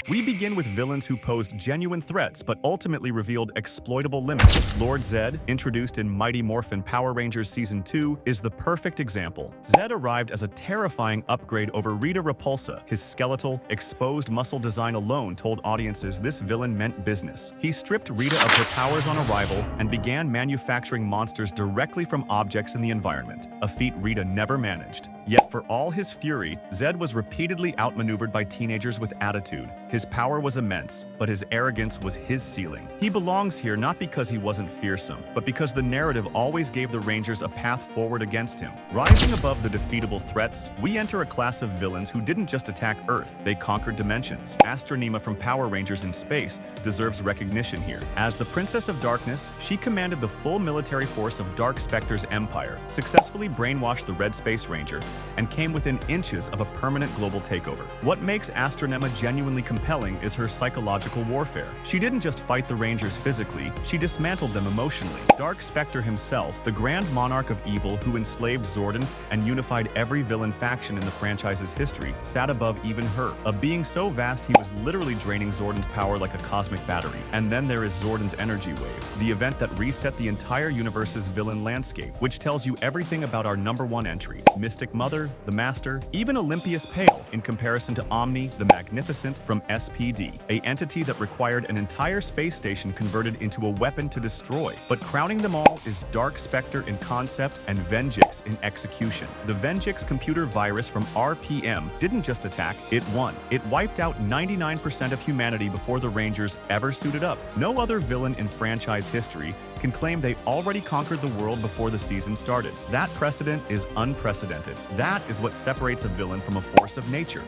We begin with villains who posed genuine threats but ultimately revealed exploitable limits. Lord Zedd, introduced in Mighty Morphin Power Rangers Season 2, is the perfect example. Zedd arrived as a terrifying upgrade over Rita Repulsa. His skeletal, exposed muscle design alone told audiences this villain meant business. He stripped Rita of her powers on arrival and began manufacturing monsters directly from objects in the environment, a feat Rita never managed. Yet for all his fury, Zedd was repeatedly outmaneuvered by teenagers with attitude. His power was immense, but his arrogance was his ceiling. He belongs here not because he wasn't fearsome, but because the narrative always gave the Rangers a path forward against him. Rising above the defeatable threats, we enter a class of villains who didn't just attack Earth, they conquered dimensions. Astronema from Power Rangers in Space deserves recognition here. As the Princess of Darkness, she commanded the full military force of Dark Specter's empire, successfully brainwashed the Red Space Ranger, and came within inches of a permanent global takeover. What makes Astronema genuinely compelling is her psychological warfare. She didn't just fight the Rangers physically, she dismantled them emotionally. Dark Specter himself, the Grand Monarch of Evil who enslaved Zordon and unified every villain faction in the franchise's history, sat above even her. A being so vast he was literally draining Zordon's power like a cosmic battery. And then there is Zordon's energy wave, the event that reset the entire universe's villain landscape, which tells you everything about our #1 entry, Mystic Mother, the Master, even Olympius pale in comparison to Omni, the Magnificent from SPD, a entity that required an entire space station converted into a weapon to destroy. But crowning them all is Dark Specter in concept and Venjix in execution. The Venjix computer virus from RPM didn't just attack, it won. It wiped out 99% of humanity before the Rangers ever suited up. No other villain in franchise history can claim they already conquered the world before the season started. That precedent is unprecedented. That is what separates a villain from a force of nature.